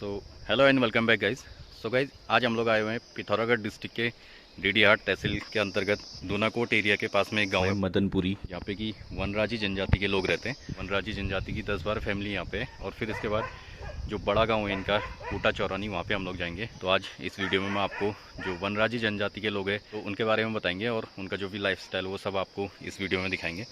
So hello and welcome back guys. So guys आज हम लोग आए हुए हैं पिथौरागढ़ डिस्ट्रिक्ट के डीडीहाट तहसील के अंतर्गत दूनाकोट एरिया के पास में एक गांव है मदनपुरी। यहाँ पे की वनराजी जनजाति के लोग रहते हैं। वनराजी जनजाति की 10-12 फैमिली यहाँ पे है। और फिर इसके बाद जो बड़ा गांव है इनका कूटा चौरानी, वहाँ पे हम लोग जाएंगे। तो आज इस वीडियो में मैं आपको जो वनराजी जनजाति के लोग हैं तो उनके बारे में बताएंगे और उनका जो भी लाइफ स्टाइल वो सब आपको इस वीडियो में दिखाएंगे।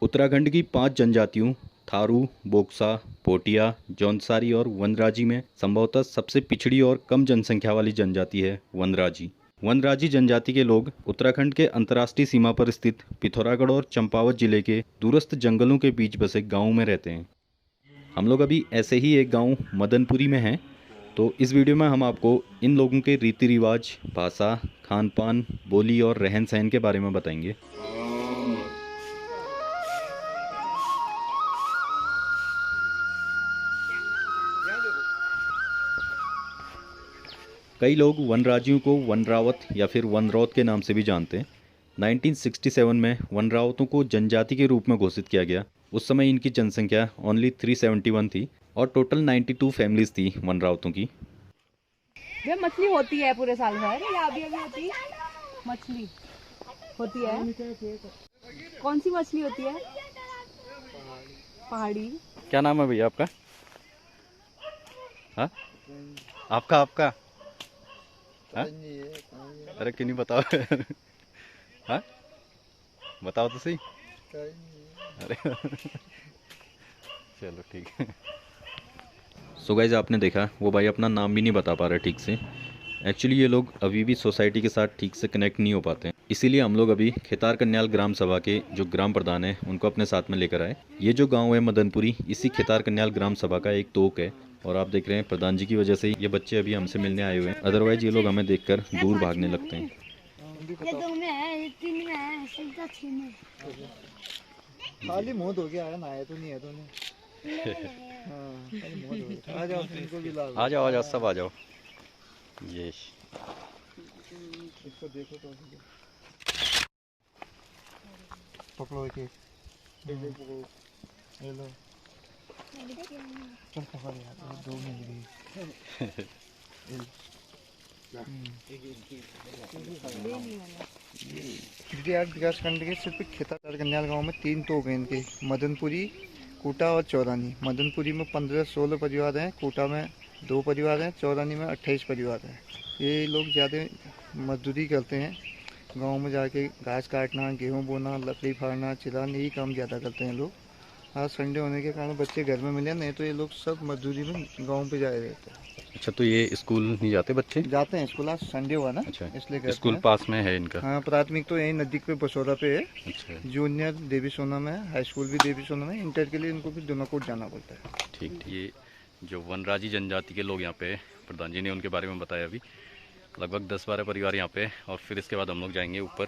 उत्तराखंड की 5 जनजातियों थारू, बोक्सा, पोटिया, जौनसारी और वनराजी में संभवतः सबसे पिछड़ी और कम जनसंख्या वाली जनजाति है वनराजी। वनराजी जनजाति के लोग उत्तराखंड के अंतर्राष्ट्रीय सीमा पर स्थित पिथौरागढ़ और चंपावत जिले के दूरस्थ जंगलों के बीच बसे गांवों में रहते हैं। हम लोग अभी ऐसे ही एक गांव मदनपुरी में हैं। तो इस वीडियो में हम आपको इन लोगों के रीति रिवाज, भाषा, खान पान, बोली और रहन सहन के बारे में बताएंगे। कई लोग वनराजियों को वनरावत या फिर वनरौत के नाम से भी जानते हैं। 1967 में वनरावतों को जनजाति के रूप में घोषित किया गया। उस समय इनकी जनसंख्या ओनली 371 थी और टोटल 92 फैमिलीज थी वनरावतों की। वे मछली होती है पूरे साल भर या अभी अभी होती है? मछली होती है। कौन सी मछली होती है? पहाड़ी। क्या नाम है भैया आपका? हाँ, आपका हाँ? अरे क्यों नहीं बताओ? हाँ, बताओ तो सही। अरे चलो ठीक है। सो गाइस आपने देखा वो भाई अपना नाम भी नहीं बता पा रहे ठीक से। एक्चुअली ये लोग अभी भी सोसाइटी के साथ ठीक से कनेक्ट नहीं हो पाते हैं। इसीलिए हम लोग अभी खेतार कन्याल ग्राम सभा के जो ग्राम प्रधान है उनको अपने साथ में लेकर आए। ये जो गांव है मदनपुरी इसी खेतार कन्याल ग्राम सभा का एक तोक है। और आप देख रहे हैं प्रधान जी की वजह से ये बच्चे अभी हमसे मिलने आए हुए हैं, अदरवाइज ये लोग हमें देखकर दूर भागने लगते हैं। खाली मौत हो गया है ना, आया तो नहीं है तो नहीं। आ जाओ, तुमको भी ला लो। आ जाओ सब आ जाओ। ये इसको देखो तो पकड़ो एक एक। ये लो, चल पकड़ यार, 2 मिल गई। डीडीहाट विकास खंड के सिर्फ खेतार कन्याल गांव में 3 तोक हैं इनके, मदनपुरी, कूटा और चौरानी। मदनपुरी में 15-16 परिवार हैं, कूटा में 2 परिवार हैं, चौरानी में 28 परिवार हैं। ये लोग ज़्यादा मजदूरी करते हैं। गांव में जाके घास काटना, गेहूं बोना, लकड़ी फाड़ना, चिराना, यही काम ज़्यादा करते हैं लोग। आज संडे होने के कारण बच्चे घर में मिले, नहीं तो ये लोग सब मजदूरी में गांव पे जाए रहते हैं। अच्छा, तो ये स्कूल नहीं जाते बच्चे? जाते हैं स्कूल, आज संडे हुआ ना। अच्छा, इसलिए करते स्कूल हैं। पास में है इनका? हाँ, प्राथमिक तो यही नज़दीक पे बसोरा पे है। अच्छा जूनियर देवी सोना में है, हाई स्कूल भी देवी सोना में, इंटर के लिए इनको भी दूनाकोट जाना पड़ता है। ठीक। ये जो वनराजी जनजाति के लोग यहाँ पे प्रधान जी ने उनके बारे में बताया। अभी लगभग 10-12 परिवार यहाँ पे और फिर इसके बाद हम लोग जाएंगे ऊपर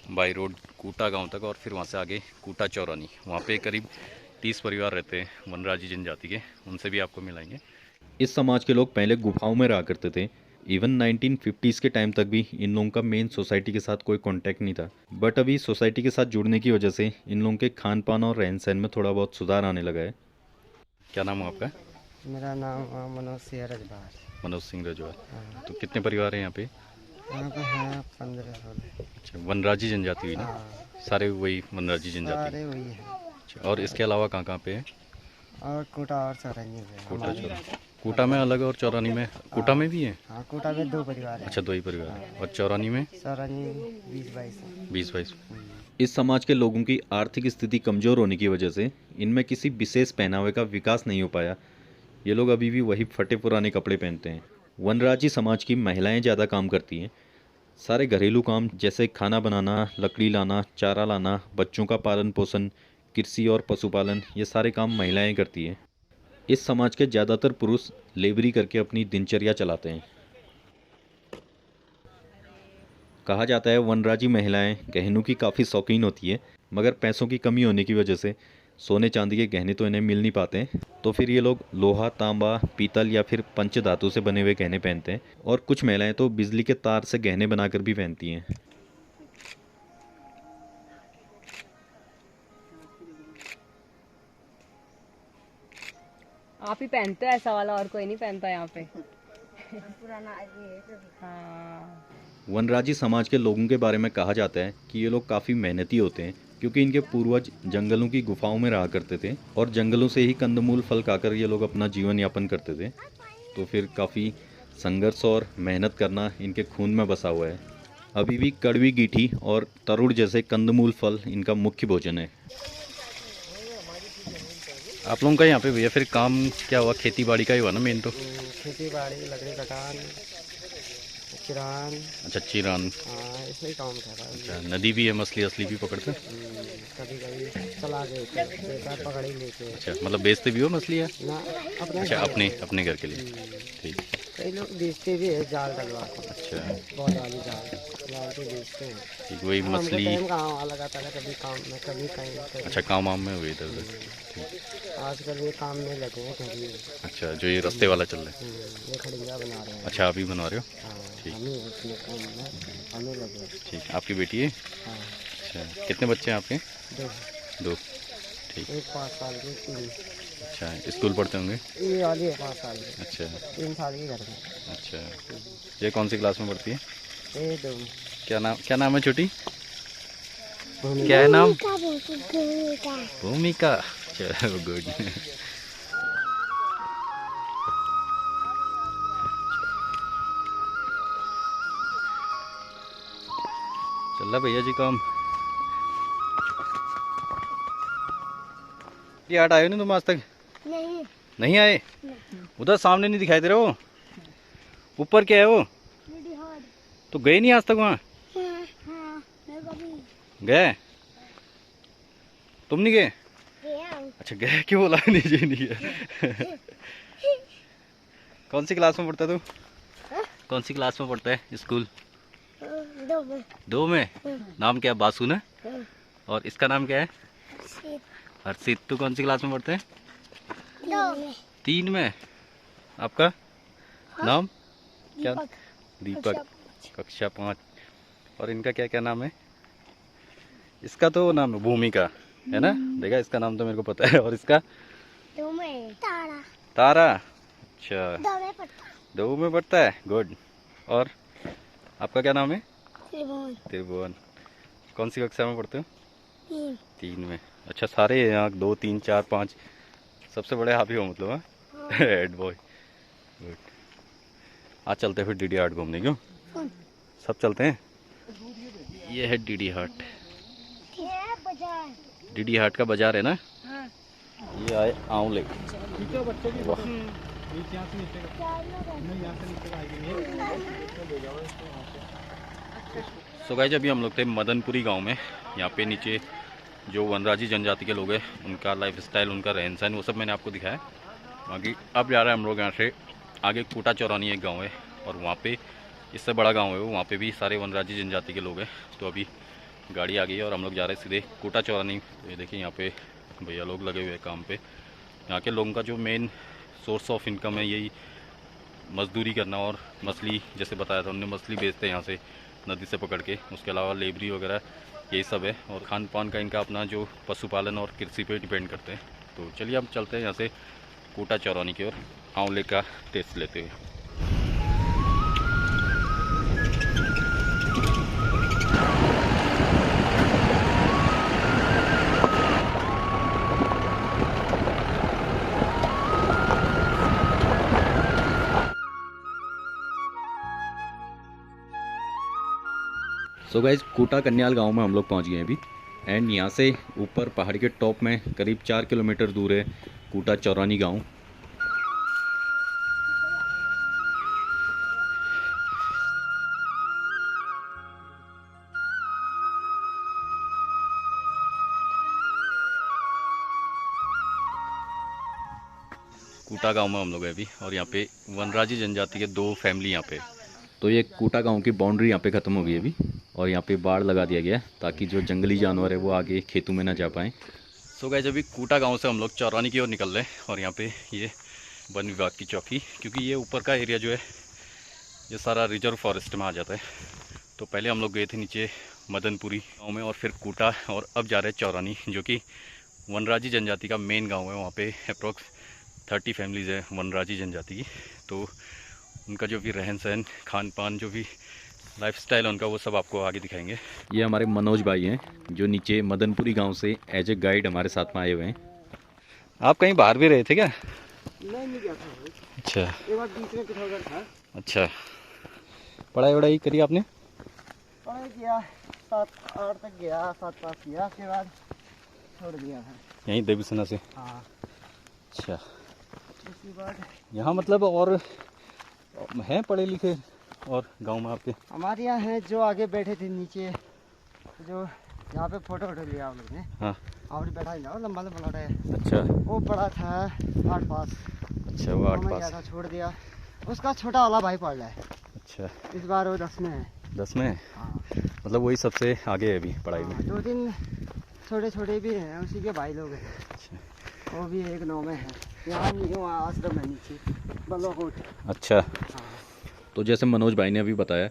बाई रोड कूटा गांव तक और फिर वहाँ से आगे कूटा चौरानी। वहाँ पे करीब 30 परिवार रहते हैं वनराजी जनजाति के, उनसे भी आपको मिलाएंगे। इस समाज के लोग पहले गुफाओं में रहा करते थे। इवन 1950s के टाइम तक भी इन लोगों का मेन सोसाइटी के साथ कोई कांटेक्ट नहीं था। बट अभी सोसाइटी के साथ जुड़ने की वजह से इन लोगों के खान पान और रहन सहन में थोड़ा बहुत सुधार आने लगा है। क्या नाम है आपका? मेरा नाम मनोज सिंह रजवार। मनोज सिंह रजवार। तो कितने परिवार हैं यहाँ पे? यहाँ पे हैं 15-16। अच्छा, वनराजी जनजाति हुई ना? हाँ, सारे वही वनराजी जनजाति। सारे वही है। अच्छा, और इसके अलावा कहाँ कहाँ पे है? और कोटा और चौरानी में है कोटा हमारे। चौरानी। कोटा में अलग और चौरानी में? कोटा में भी है? हाँ, कोटा में 2 परिवार है। अच्छा, 2 ही परिवार है। और चौरानी में? चौरानी 20-22 है। 20-22। इस समाज के लोगों की आर्थिक स्थिति कमज़ोर होने की वजह से इनमें किसी विशेष पहनावे का विकास नहीं हो पाया। ये लोग अभी भी वही फटे पुराने कपड़े पहनते हैं। वनराजी समाज की महिलाएं ज़्यादा काम करती हैं। सारे घरेलू काम जैसे खाना बनाना, लकड़ी लाना, चारा लाना, बच्चों का पालन पोषण, कृषि और पशुपालन, ये सारे काम महिलाएं करती हैं। इस समाज के ज़्यादातर पुरुष लेबरी करके अपनी दिनचर्या चलाते हैं। कहा जाता है वनराजी महिलाएं गहनों की काफ़ी शौकीन होती है, मगर पैसों की कमी होने की वजह से सोने चांदी के गहने तो इन्हें मिल नहीं पाते। तो फिर ये लोग लोहा, तांबा, पीतल या फिर पंच धातु से बने हुए गहने पहनते हैं। और कुछ महिलाएं तो बिजली के तार से गहने बनाकर भी पहनती हैं। आप ही पहनते हो ऐसा वाला, और कोई नहीं पहनता यहाँ पे। हाँ। वनराजी समाज के लोगों के बारे में कहा जाता है कि ये लोग काफ़ी मेहनती होते हैं, क्योंकि इनके पूर्वज जंगलों की गुफाओं में रहा करते थे और जंगलों से ही कंदमूल फल खाकर ये लोग अपना जीवन यापन करते थे। तो फिर काफ़ी संघर्ष और मेहनत करना इनके खून में बसा हुआ है। अभी भी कड़वी गीठी और तरुड़ जैसे कंदमूल फल इनका मुख्य भोजन है। आप लोगों का यहाँ पे भैया फिर काम क्या हुआ? खेती बाड़ी का ही हुआ ना मेन तो? खेती बाड़ी, लकड़ी कटान, चिरान। अच्छा, चिरान। हाँ, इसमें काम कर रहा है। अच्छा, नदी भी है, मछली असली भी पकड़ते हैं? कभी कभी चला गए थे, पकड़ी लेके। अच्छा, मतलब बेचते भी हो मछली है? ना, अपने अच्छा, अपने घर के लिए। ठीक। कई लोग बेचते भी है जाल डलवा के। अच्छा, बहुत वाली जाल के बेचते हैं। ठीक। वही हमको मछली। टाइम कहाँ लगाता था, कभी काम में, कभी कहीं। अच्छा, काम वाम में हुई इधर उधर। आजकल ये काम में लगे हैं कभी। अच्छा, जो ये रास्ते वाला चल रहा है। ये खड़िया बना रहे हैं। अच्छा, अभी बना रहे हो? हाँ, ठीक। हमें उसमें काम में हमें लगे। ठीक। आपकी बेटी है? हाँ, अच्छा, कितने बच्चे हैं आपके? दो। ठीक। एक 5 साल की, 3। अच्छा, स्कूल पढ़ते होंगे? ये वाली है 5 साल की। अच्छा 3 साल की घर में। अच्छा। ये कौन सी क्लास में पढ़ती है? ये 2। क्या नाम है छोटी? क्या है नाम? भूमिका। चलो, गुड। चल रहा भैया जी काम। ये आठ आए नहीं तुम आज तक? नहीं आए? उधर सामने नहीं दिखाई दे रहे हो? ऊपर क्या है वो? तो गए नहीं आज तक वहाँ? गए? तुम नहीं गए? अच्छा, गए क्यों बोला? नहीं गए। कौन सी क्लास में पढ़ता है तू? कौन सी क्लास में पढ़ता है? स्कूल 2 में। नाम क्या है? बासु ना? और इसका नाम क्या है? हर्षित। तू कौन सी क्लास में पढ़ते हैं? 3 में। आपका नाम क्या? दीपक। कक्षा 5। और इनका क्या क्या नाम है? इसका तो नाम है भूमिका, है ना? देखा, इसका नाम तो मेरे को पता है। और इसका? तारा। अच्छा, 2 में पढ़ता है। गुड। और आपका क्या नाम है? त्रिभुवन। कौन सी कक्षा में पढ़ते हो? 3 में। अच्छा, सारे यहाँ 2, 3, 4, 5 सबसे बड़े आप ही हो मतलब? हाँ, हेड बॉय। गुड। आज चलते हैं फिर डीडी हाट घूमने। क्यों? सब चलते हैं। ये है डीडी हाट। डीडी हाट का बाजार है ना? हाँ। ये आए आंवले। सो गाइस, अभी हम लोग थे मदनपुरी गांव में। यहाँ पे नीचे जो वनराजी जनजाति के लोग हैं, उनका लाइफ स्टाइल, उनका रहन सहन, वो सब मैंने आपको दिखाया। बाकी अब जा रहे हैं हम लोग यहाँ से आगे। कूटा चौरानी एक गांव है, और वहाँ पे इससे बड़ा गांव है वो, वहाँ पे भी सारे वनराजी जनजाति के लोग हैं। तो अभी गाड़ी आ गई है और हम लोग जा रहे हैं सीधे कूटा चौरानी। ये देखिए, यहाँ पे भैया लोग लगे हुए हैं काम पे। यहाँ के लोगों का जो मेन सोर्स ऑफ इनकम है यही मजदूरी करना और मछली, जैसे बताया था उन्होंने, मछली बेचते हैं यहाँ से नदी से पकड़ के। उसके अलावा लेबरी वगैरह यही सब है। और खान पान का इनका अपना जो पशुपालन और कृषि पे डिपेंड करते हैं। तो चलिए हम चलते हैं यहाँ से कूटा चौरानी की ओर, आंवले का टेस्ट लेते हुए। सो गाइज, कूटा कन्याल गांव में हम लोग पहुंच गए हैं अभी। एंड यहाँ से ऊपर पहाड़ के टॉप में करीब 4 किलोमीटर दूर है कूटा चौरानी गांव। कूटा गांव में हम लोग हैं अभी, और यहाँ पे वनराजी जनजाति के 2 फैमिली यहाँ पे। तो ये कूटा गांव की बाउंड्री यहाँ पे ख़त्म हो गई अभी, और यहाँ पे बाड़ लगा दिया गया ताकि जो जंगली जानवर है वो आगे खेतों में ना जा पाएँ। सो गाइस, अभी कूटा गांव से हम लोग चौरानी की ओर निकल रहे हैं, और यहाँ पे ये वन विभाग की चौकी, क्योंकि ये ऊपर का एरिया जो है ये सारा रिजर्व फॉरेस्ट में आ जाता है। तो पहले हम लोग गए थे नीचे मदनपुरी गाँव में, और फिर कूटा, और अब जा रहे हैं चौरानी, जो कि वनराजी जनजाति का मेन गाँव है। वहाँ पर अप्रोक्स 30 फैमिलीज़ है वनराजी जनजाति की। तो उनका जो भी रहन सहन, खान पान, जो भी लाइफस्टाइल उनका, वो सब आपको आगे दिखाएंगे। ये हमारे मनोज भाई हैं जो नीचे मदनपुरी गांव से एज ए गाइड हमारे साथ में आए हुए हैं। आप कहीं बाहर भी रहे थे क्या? नहीं गया था। अच्छा। एक बार बीच में पिथौरागढ़ था। अच्छा, पढ़ाई वढ़ाई करी आपने? पढ़ाई किया, 7-8 तक गया, 7 पास किया, उसके बाद छोड़ दिया था। यहीं देवीसना से? हाँ। अच्छा, उसके बाद यहाँ मतलब और हैं पढ़े लिखे और गांव में आपके? हमारे यहाँ है जो आगे बैठे थे नीचे, जो यहाँ पे फोटो लिया हम लोग ने। हाँ। और बैठा ही ना, लंबा लंबा लौटा है। अच्छा। वो पढ़ा था 8 पास। अच्छा, वो 8 गया पास। था, छोड़ दिया। उसका छोटा वाला भाई पढ़ रहा है। अच्छा, इस बार वो 10 में है। 10 में? हाँ। मतलब वही सबसे आगे है अभी पढ़ाई में? 2-3 छोटे छोटे भी हैं, उसी के भाई लोग हैं। अच्छा। वो भी 1-9 में है। यहाँ नहीं, वहाँ आश्रम है नीचे, बलवाकोट। अच्छा। हाँ। तो जैसे मनोज भाई ने अभी बताया,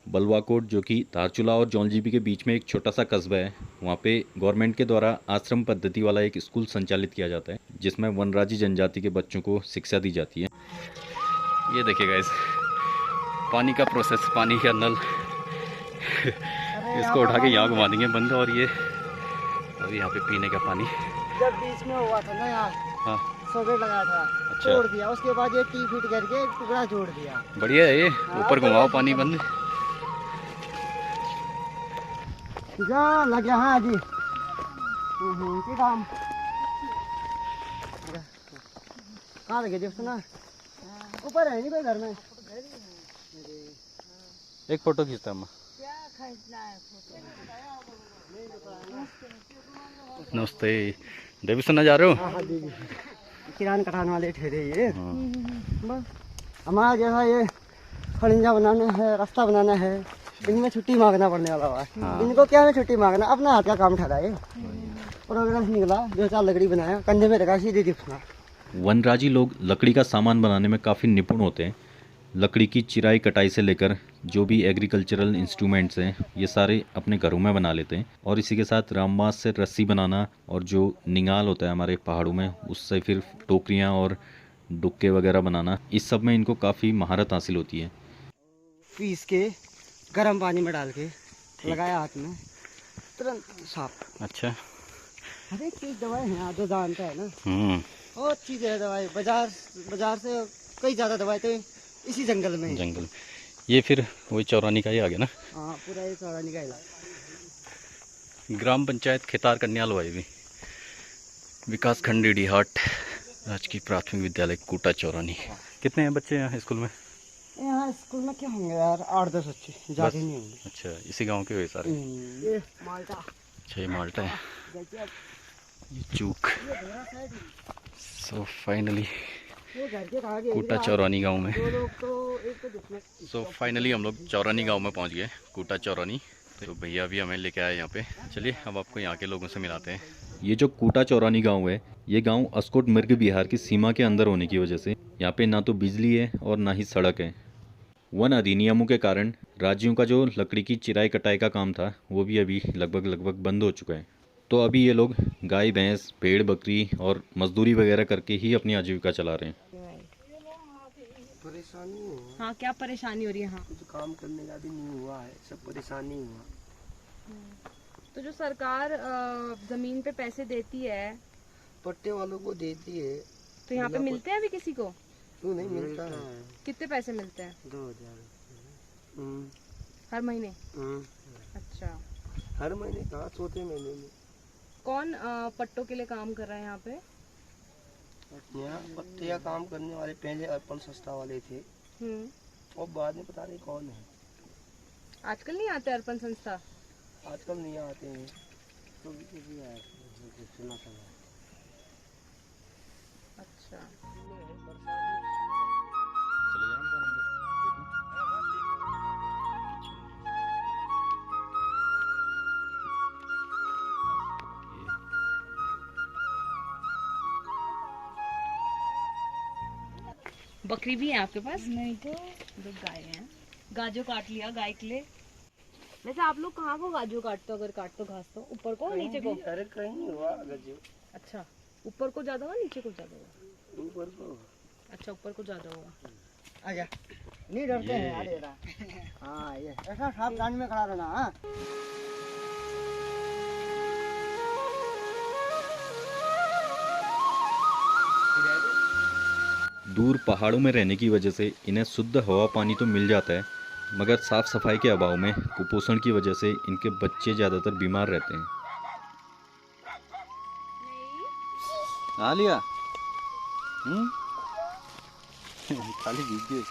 बलवाकोट जो कि धारचूला और जौनजीबी के बीच में एक छोटा सा कस्बा है, वहाँ पे गवर्नमेंट के द्वारा आश्रम पद्धति वाला एक स्कूल संचालित किया जाता है जिसमें वनराजी जनजाति के बच्चों को शिक्षा दी जाती है। ये देखिए गाइस, पानी का प्रोसेस, पानी का नल इसको उठा के यहाँ घुमा देंगे बंद, और ये और यहाँ पे पीने का पानी। जब बीच में हुआ था ना यहाँ, हाँ। सोकेट लगाया था। अच्छा। छोड़ दिया, उसके बाद ये टी फिट करके एक टुकड़ा जोड़ दिया। बढ़िया है ये। ऊपर घुमाओ पानी बंद। जा लग गया। हाँ जी। की काम कहाँ लगे जी? सुना ऊपर है नहीं कोई घर में? एक फोटो खींचता हूँ। नमस्ते, देवीसना जा रहे हो? हाँ दीदी, किरान कटाने वाले ठहरे ये। हाँ। बस हमारा जैसा ये खड़िंजा बनाना है, रास्ता बनाना है, इनमें छुट्टी मांगना पड़ने वाला हुआ। हाँ। इनको क्या है छुट्टी मांगना, अपना हाथ का काम ठहराए। प्रोग्रेस निकला, 2-4 लकड़ी बनाया, कंधे में रखा, सीधे दिखना। वनराजी लोग लकड़ी का सामान बनाने में काफ़ी निपुण होते हैं। लकड़ी की चिराई कटाई से लेकर जो भी एग्रीकल्चरल इंस्ट्रूमेंट्स हैं, ये सारे अपने घरों में बना लेते हैं। और इसी के साथ रामबांस से रस्सी बनाना, और जो निंगाल होता है हमारे पहाड़ों में, उससे फिर टोकरियाँ और डुक्के वगैरह बनाना, इस सब में इनको काफ़ी महारत हासिल होती है। पीस के गर्म पानी में डाल के लगाया हाथ में, तुरंत साफ। अच्छा। हर एक चीज़ दवाई है, जो जानता है ना। बहुत चीज़ है दवाई। बाजार से कई ज़्यादा दवाई तो इसी जंगल में है। जंगल। ये फिर वही चौरानी का ही आ गया ना? हाँ, पूरा ये चौरानी का इलाका। ग्राम पंचायत खेतार कन्याल हुआ भी, विकास खंड डीडीहाट, राजकीय प्राथमिक विद्यालय कूटा चौरानी। कितने हैं बच्चे यहाँ स्कूल में? यहाँ स्कूल में क्या होंगे यार, 8-10 बच्चे, ज़्यादा नहीं होंगे। अच्छा, इसी गांव के हुए सारे? ये माल्टा। अच्छा, ये माल्टा है, ये चूक। सो फाइनली कूटा चौरानी गांव में। सो फाइनली हम लोग चौरानी गांव में पहुंच गए, कूटा चौरानी। तो भैया भी हमें लेके आए यहाँ पे। चलिए अब आपको यहाँ के लोगों से मिलाते हैं। ये जो कूटा चौरानी गांव है, ये गांव अस्कोट मृग बिहार की सीमा के अंदर होने की वजह से यहाँ पे ना तो बिजली है और ना ही सड़क है। वन अधिनियमों के कारण राज्यों का जो लकड़ी की चिराई कटाई का काम था, वो भी अभी लगभग बंद हो चुका है। तो अभी ये लोग गाय भैंस, भेड़ बकरी और मजदूरी वगैरह करके ही अपनी आजीविका चला रहे हैं। परेशानी है। हाँ, क्या परेशानी हो रही है? हाँ, कुछ काम करने का भी नहीं हुआ है, सब परेशानी हुआ। तो जो सरकार जमीन पे पैसे देती है, पट्टे वालों को देती है, तो यहाँ पे मिलते हैं अभी किसी को? तो नहीं मिलता है। कितने पैसे मिलते हैं? 2000 हर महीने? अच्छा। हर महीने कहाँ, चौथे महीने में। कौन पट्टों के लिए काम कर रहा है यहाँ पे? यहाँ पट्टे का काम करने वाले पहले अर्पण संस्था वाले थे, और बाद में पता नहीं कौन है। आजकल नहीं आते अर्पण संस्था? आजकल नहीं आते हैं। तो सुना था। अच्छा। बकरी भी है आपके पास? नहीं तो दो गाय हैं। गाजो काट लिया गाय के लिए। वैसे आप लोग कहाँ को गाजो काटते हो? अगर काटते हो घास तो ऊपर को नीचे को? अरे कहीं नहीं हुआ गजो। अच्छा, ऊपर को ज्यादा हुआ नीचे को ज्यादा हुआ? ऊपर को। अच्छा ऊपर को ज्यादा होगा। आजा, नहीं डरते हैं यार ये रहा। हाँ ये ऐसा सावधानी में खड़ा रहना। हाँ दूर पहाड़ों में रहने की वजह से इन्हें शुद्ध हवा पानी तो मिल जाता है, मगर साफ सफाई के अभाव में कुपोषण की वजह से इनके बच्चे ज़्यादातर बीमार रहते हैं। आ लिया खाली भीग गए।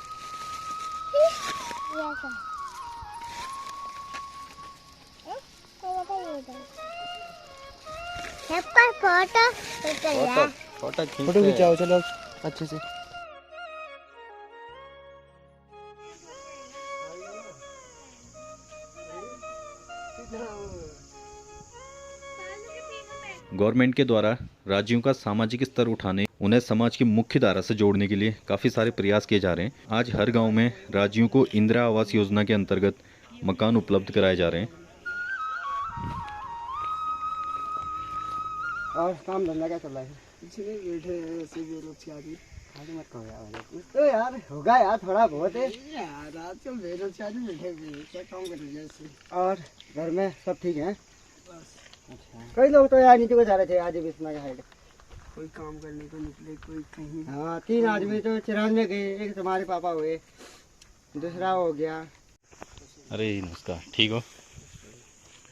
फोटो खिंचाओ चलो अच्छे से। गवर्नमेंट के द्वारा राज्यों का सामाजिक स्तर उठाने, उन्हें समाज की मुख्य धारा से जोड़ने के लिए काफ़ी सारे प्रयास किए जा रहे हैं। आज हर गांव में राज्यों को इंदिरा आवास योजना के अंतर्गत मकान उपलब्ध कराए जा रहे हैं। और काम धंधा क्या चल रहा है? इसमें बैठे हैं ऐसे बेरोजगारी। आगे मत कहो यार, कुछ तो यार होगा यार थोड़ा बहुत है यार। आजकल बेरोजगारी बैठे हुए क्या काम करेंगे ऐसे। और घर में सब ठीक है? अच्छा, कई लोग तो यार नीचे को जा रहे थे आज बिस्मा के साइड, कोई काम करने को निकले, कोई कहीं। हाँ 3 आदमी तो चिरान में गए, एक तुम्हारे पापा हुए, दूसरा हो गया। अरे नमस्कार, ठीक हो?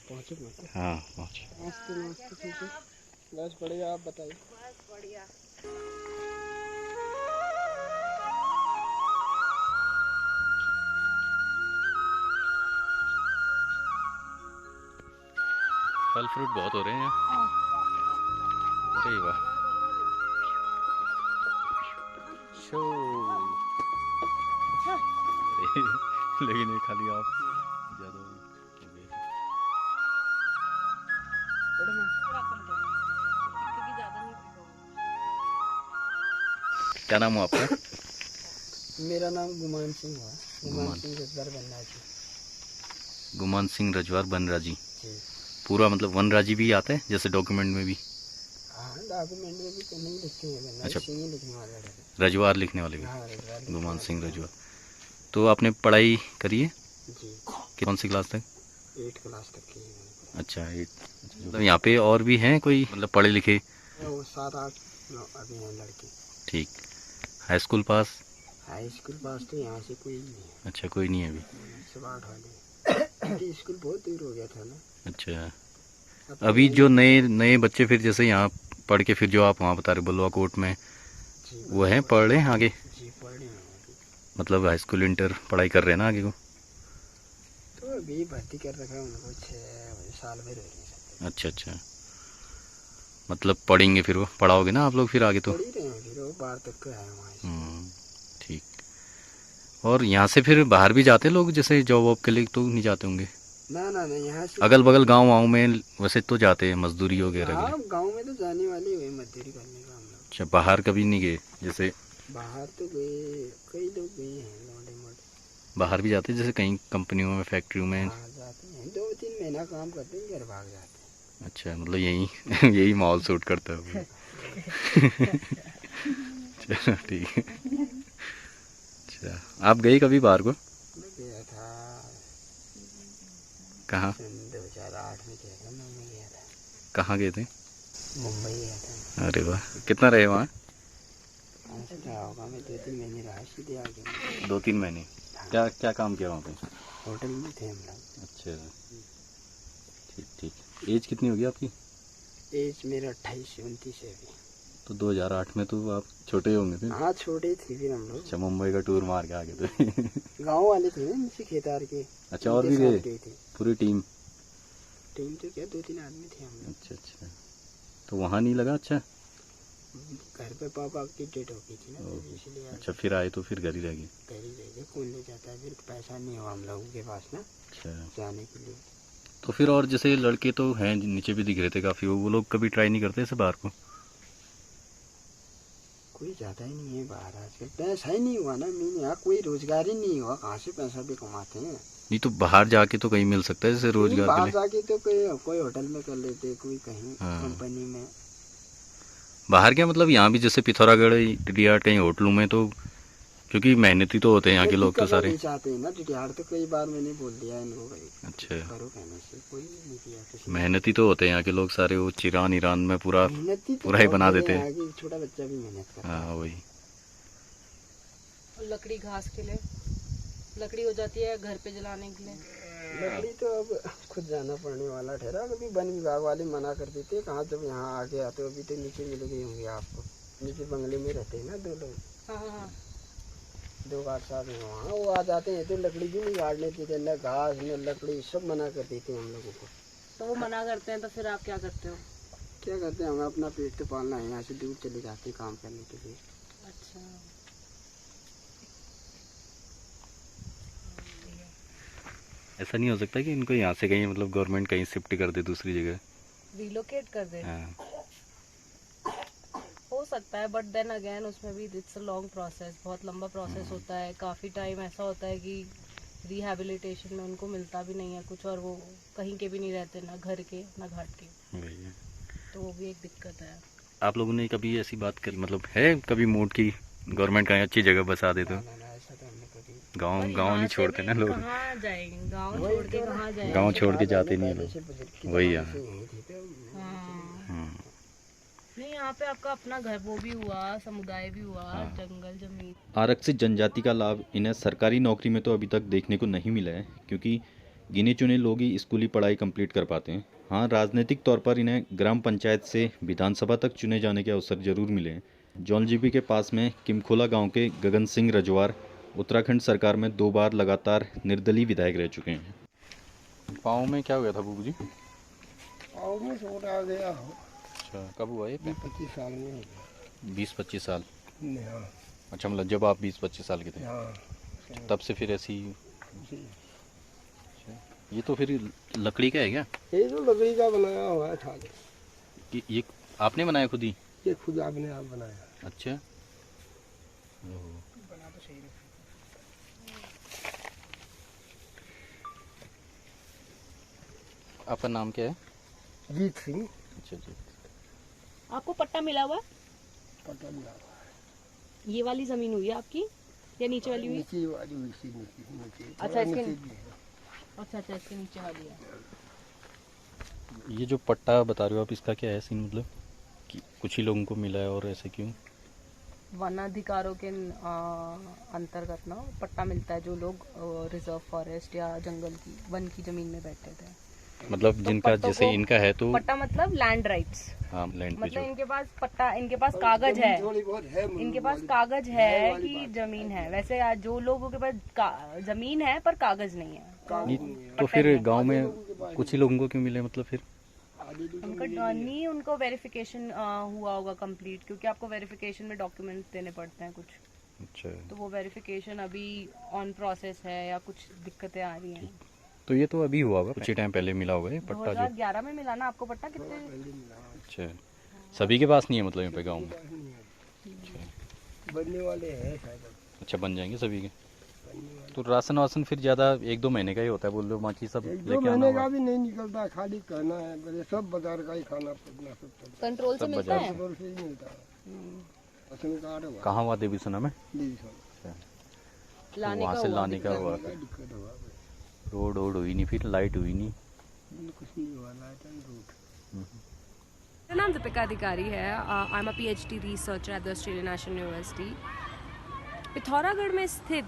पहुँचे हाँ पहुँचे। नमस्ते नमस्ते, ठीक है बस बढ़िया, आप बताइए। फल फ्रूट बहुत हो रहे हैं यहाँ। अरे वाह, शो लेकिन ये खाली आप ज़्यादा हो गए। क्या नाम है आपका? मेरा नाम गुमान सिंह हुआ, गुमान सिंह रजवार बनराजी। गुमान सिंह रजवार बनराजी। जी पूरा मतलब वनराजी भी आता है जैसे डॉक्यूमेंट में भी? हाँ डॉक्यूमेंट में भी तो नहीं लिखते हैं। अच्छा, सिंह ही लिखने वाला है। रजवार लिखने वाले भी? हाँ रजवार। गुमान सिंह रजवार। तो आपने पढ़ाई करी है? जी। कौन सी क्लास तक? 8 क्लास तक की है। अच्छा 8। मतलब यहाँ पे और भी हैं कोई मतलब पढ़े लिखे? वो 7-8 अभी हैं लड़के। ठीक। हाई स्कूल पास? हाई स्कूल पास तो यहाँ से कोई नहीं है। अच्छा कोई नहीं है अभी? सब 8 वाले स्कूल बहुत दूर हो गया था ना। अच्छा, अभी जो नए बच्चे फिर जैसे यहाँ पढ़ के फिर जो आप वहाँ बता रहे बलुआ कोट में, वो हैं पढ़ रहे हैं आगे? जी पढ़ रहे हैं। मतलब हाई स्कूल इंटर पढ़ाई कर रहे हैं ना आगे को? तो अभी भर्ती कर रखा है उनको, 6 साल भर हो गए। अच्छा अच्छा, मतलब पढ़ेंगे फिर वो, पढ़ाओगे ना आप लोग फिर आगे तो? पढ़ ही रहे हैं फिर वो 12 तक का है वहाँ से। ठीक। और यहाँ से फिर बाहर भी जाते लोग जैसे जॉब वॉब के लिए तो नहीं जाते होंगे? ना यहाँ से अगल बगल गाँव में वैसे तो जाते हैं मजदूरी वगैरह के लिए? हाँ गाँव में तो जाने वाले हुए मजदूरी करने का हम लोग। अच्छा, बाहर कभी नहीं गए जैसे? बाहर तो गए, कई लोग गए हैं लौंडे मोटे। बाहर भी जाते हैं जैसे कहीं कंपनियों में, फैक्ट्रियों में? हाँ जाते हैं, 2-3 महीना काम करते हैं, घर भाग जाते हैं। अच्छा, मतलब यही यही माहौल सूट करता है। चलो ठीक है। अच्छा, आप गए कभी बाहर को? मैं गया था। कहाँ? 2008 में गया था मैं गया था। कहाँ गए थे? मुंबई गया था। अरे वाह, कितना रहे वहाँ? वहाँ से क्या होगा, मैं 2-3 महीने रहा, सीधे आ गया। 2-3 महीने? क्या क्या काम किया वहाँ पे? होटल में थे हम लोग। अच्छा ठीक ठीक। एज कितनी होगी आपकी? एज मेरा 28-29 है अभी। तो 2008 में तो आप छोटे होंगे फिर? हाँ छोटे थे फिर हम लोग। अच्छा, मुंबई का टूर मार के आ गए थे? गाँव वाले थे ना नीचे खेतार के। अच्छा, और भी गए थे पूरी टीम? टीम तो क्या 2-3 आदमी थे हम लोग। अच्छा अच्छा, तो वहाँ नहीं लगा? अच्छा, घर पे पापा की डेट हो गई थी ना तो इसलिए। अच्छा, फिर आए तो फिर घर ही रह गए? घर ही रह गए, कौन ले जाता है, फिर पैसा नहीं हुआ हम लोगों के पास ना अच्छा, जाने के लिए। तो फिर और जैसे लड़के तो हैं नीचे भी दिख रहे थे काफ़ी, वो लोग कभी ट्राई नहीं करते ऐसे बाहर को? कोई जाता ही नहीं है बाहर आजकल, पैसा ही नहीं हुआ ना। मीन यहाँ कोई रोजगार ही नहीं हुआ, कहाँ से पैसा भी कमाते हैं। नहीं तो बाहर जाके तो कहीं मिल सकता है जैसे रोजगार के बाहर लिए? जाके तो कोई होटल में कर लेते, कोई कहीं हाँ। कंपनी में। बाहर क्या मतलब यहाँ भी जैसे पिथौरागढ़ टिडियाट कहीं होटलों में तो क्योंकि मेहनती तो होते हैं यहाँ के लोग तो सारे। नहीं चाहते हैं ना टिटियार, तो कई बार मैंने बोल दिया इनको भाई अच्छा करो कहने से, कोई नहीं किया किसी ने। मेहनती तो होते हैं यहाँ के लोग सारे, वो चिरान ईरान में पूरा मेहनती तो पूरा ही बहुत बना है, देते हैं। आगे छोटा बच्चा भी मेहनत करता है। हाँ वही। और लकड़ी घास के लिए लकड़ी हो जाती है घर पे जलाने के लिए। लकड़ी तो अब खुद जाना पड़ने वाला ठहरा, कभी वन विभाग वाले मना कर देते, कहाँ जब यहाँ आके आते हो, अभी तो नीचे मिल गए होंगे आपको, नीचे बंगले में रहते हैं ना 2 लोग, हाँ हाँ हाँ। 2 गार्ड साहब हैं वहाँ, वो आ जाते हैं तो लकड़ी भी नहीं गाड़ने देते, न घास न लकड़ी, सब मना कर देते हैं हम लोगों को। तो वो मना करते हैं तो फिर आप क्या करते हो? क्या करते हैं, हमें अपना पेट तो पालना है, यहाँ से दूर चले जाते हैं काम करने के लिए। अच्छा। ऐसा नहीं हो सकता कि इनको यहाँ से कहीं मतलब गवर्नमेंट कहीं शिफ्ट कर दे दूसरी जगह? रिलोकेट कर दे, हाँ हो सकता है, बट देन अगेन उसमें भी इट्स अ लॉन्ग प्रोसेस, बहुत लंबा प्रोसेस होता है। काफ़ी टाइम ऐसा होता है कि रिहैबिलिटेशन में उनको मिलता भी नहीं है कुछ, और वो कहीं के भी नहीं रहते, ना घर के ना घाट के, वही है। तो वो भी एक दिक्कत है। आप लोगों ने कभी ऐसी बात कर मतलब है कभी मूड की गवर्नमेंट कहीं अच्छी जगह बसा दे तो? ना ऐसा तो हमने कभी, गांव और गांव यहाँ नहीं से छोड़ते भी ना लोग, कहाँ जाएंगे, गांव छोड़ के कहाँ जाएंगे? गांव छोड़ के जाते नहीं पहले से लोग। बुजुर्ग की वही जमाने है। से यहीं थे तो हाँ। हम्म। नहीं, यहाँ पे आपका अपना घर वो भी हुआ, समुदाय भी हुआ, हाँ। जंगल जमीन। आरक्षित जनजाति का लाभ इन्हें सरकारी नौकरी में तो अभी तक देखने को नहीं मिला है, क्योंकि गिने चुने लोग ही स्कूली पढ़ाई कंप्लीट कर पाते हैं। हाँ, राजनीतिक तौर पर इन्हें ग्राम पंचायत से विधानसभा तक चुने जाने के अवसर जरूर मिले हैं। जौलजीबी के पास में किमखोला गांव के गगन सिंह रजवार उत्तराखंड सरकार में 2 बार लगातार निर्दलीय विधायक रह चुके हैं। पाँव में क्या हो गया था बूबू जी? और में छोड़ आ गया हो, अच्छा, कब हुआ ये? 25 साल में हो गया। 20-25 साल। हाँ अच्छा, मतलब जब आप 20-25 साल के थे हाँ तब से फिर ऐसी? जी। ये तो फिर लकड़ी का है क्या? ये जो लकड़ी का बनाया हुआ है था, ये आपने बनाया खुद ही? ये खुद आपने आप बनाया। अच्छा। बना तो सही आपका नाम क्या है? जीत सिंह अच्छा जी। आपको पट्टा मिला हुआ है? पता मिला हुआ है। ये वाली जमीन हुई है आपकी या नीचे वाली हुई? नीचे वाली नीचे अच्छा, इसके नीचे भी है। अच्छा अच्छा, इसके नीचे वाली है। ये जो पट्टा बता रहे हो आप, इसका क्या है सीन, मतलब कि कुछ ही लोगों को मिला है और ऐसे क्यों? वन अधिकारों के अंतर्गत ना पट्टा मिलता है जो लोग रिजर्व फॉरेस्ट या जंगल की वन की जमीन में बैठे थे। मतलब तो जिनका पट्टों जैसे को- इनका है तो पट्टा मतलब लैंड राइट्स, हाँ, लैंड पे मतलब जो इनके पास पट्टा, इनके पास कागज है, थोड़ी बहुत है इनके पास कागज है कि जमीन है। वैसे आज जो लोगों के पास जमीन है पर कागज नहीं है, तो फिर गांव में कुछ ही लोगों को क्यों मिले मतलब फिर? उनका नहीं, उनको वेरिफिकेशन हुआ होगा कंप्लीट, क्योंकि आपको वेरिफिकेशन में डॉक्यूमेंट्स देने पड़ते हैं कुछ, अच्छा, तो वो वेरिफिकेशन अभी ऑन प्रोसेस है या कुछ दिक्कतें आ रही हैं। तो ये तो अभी हुआ होगा, कुछ ही टाइम पहले मिला होगा ये पट्टा जो? 2011 में मिला ना आपको पट्टा? कितने? अच्छा, सभी के पास नहीं है मतलब यहाँ पे गाँव में? बनने वाले हैं शायद, अच्छा, बन जाएंगे सभी के। तो राशन वासन फिर ज़्यादा 1-2 महीने का ही होता है बोल रहे हो, बाकी सब 1-2 लेके आना महीने का होगा? भी नहीं निकलता, खाली कहना है, बड़े सब बाजार का ही खाना पड़ना सब चलता कंट्रोल से सब मिलता है। है, से ही मिलता है। राशन कार्ड हुआ कहाँ हुआ देवी सुना में? लाने वहाँ का से हुआ लाने का दिक्कत। हुआ, दिक्कत हुआ, रोड वोड हुई नहीं, फिर लाइट हुई नहीं। कुछ नहीं हुआ, लाइट एंड रूट। मेरा नाम दीपिका अधिकारी है। I am a PhD researcher at the Australian national university. Pithoragarh में स्थित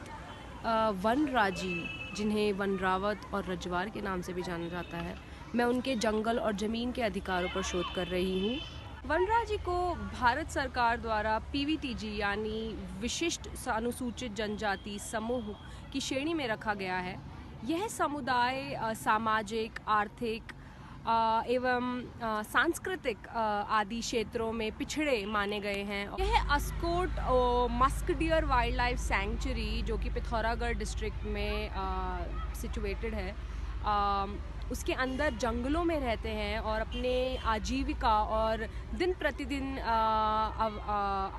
वनराजी, जिन्हें वनरावत और रजवार के नाम से भी जाना जाता है, मैं उनके जंगल और ज़मीन के अधिकारों पर शोध कर रही हूँ। वनराजी को भारत सरकार द्वारा PVTG यानी विशिष्ट अनुसूचित जनजाति समूह की श्रेणी में रखा गया है। यह समुदाय सामाजिक, आर्थिक एवं सांस्कृतिक आदि क्षेत्रों में पिछड़े माने गए हैं। यह Askot musk deer wild life sanctuary, जो कि पिथौरागढ़ डिस्ट्रिक्ट में सिचुएटेड है, उसके अंदर जंगलों में रहते हैं और अपने आजीविका और दिन प्रतिदिन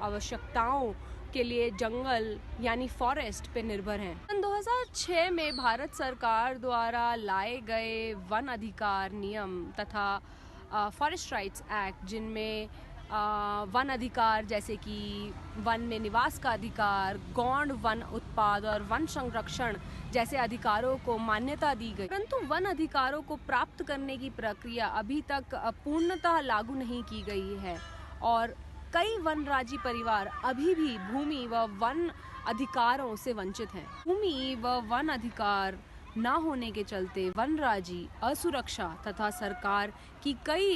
आवश्यकताओं के लिए जंगल यानी फॉरेस्ट पे निर्भर हैं। सन 2006 में भारत सरकार द्वारा लाए गए वन अधिकार नियम तथा फॉरेस्ट राइट्स एक्ट, जिनमें वन अधिकार जैसे कि वन में निवास का अधिकार, गौण वन उत्पाद और वन संरक्षण जैसे अधिकारों को मान्यता दी गई, परंतु वन अधिकारों को प्राप्त करने की प्रक्रिया अभी तक पूर्णतः लागू नहीं की गई है और कई वनराजी परिवार अभी भी भूमि व वन अधिकारों से वंचित हैं। भूमि व वन अधिकार ना होने के चलते वनराजी असुरक्षा तथा सरकार की कई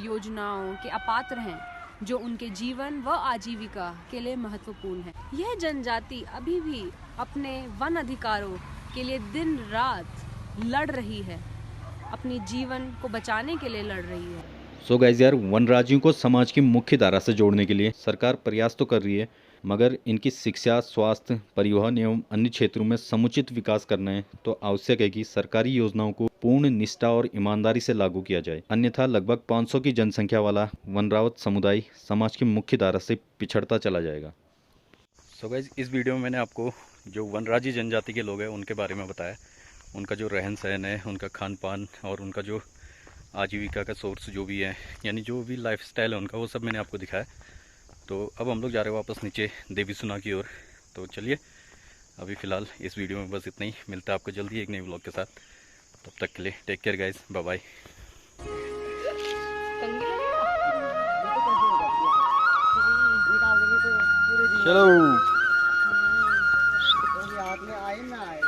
योजनाओं के अपात्र हैं जो उनके जीवन व आजीविका के लिए महत्वपूर्ण है। यह जनजाति अभी भी अपने वन अधिकारों के लिए दिन रात लड़ रही है, अपनी जीवन को बचाने के लिए लड़ रही है। सो गाइस यार, वनराजियों को समाज की मुख्य धारा से जोड़ने के लिए सरकार प्रयास तो कर रही है, मगर इनकी शिक्षा, स्वास्थ्य, परिवहन एवं अन्य क्षेत्रों में समुचित विकास करना है तो आवश्यक है कि सरकारी योजनाओं को पूर्ण निष्ठा और ईमानदारी से लागू किया जाए। अन्यथा लगभग 500 की जनसंख्या वाला वनरावत समुदाय समाज की मुख्य धारा से पिछड़ता चला जाएगा। सो गाइस, इस वीडियो में मैंने आपको जो वनराजी जनजाति के लोग हैं उनके बारे में बताया, उनका जो रहन सहन है, उनका खान पान और उनका जो आजीविका का सोर्स जो भी है, यानी जो भी लाइफस्टाइल है उनका, वो सब मैंने आपको दिखाया। तो अब हम लोग जा रहे हैं वापस नीचे देवीसुना की ओर। तो चलिए, अभी फ़िलहाल इस वीडियो में बस इतना ही। मिलता है आपको जल्दी एक नई व्लॉग के साथ। तब तक के लिए take care guys, bye bye. निकाल देंगे तो पूरे दिन चलो। हाथ में आए ना आए।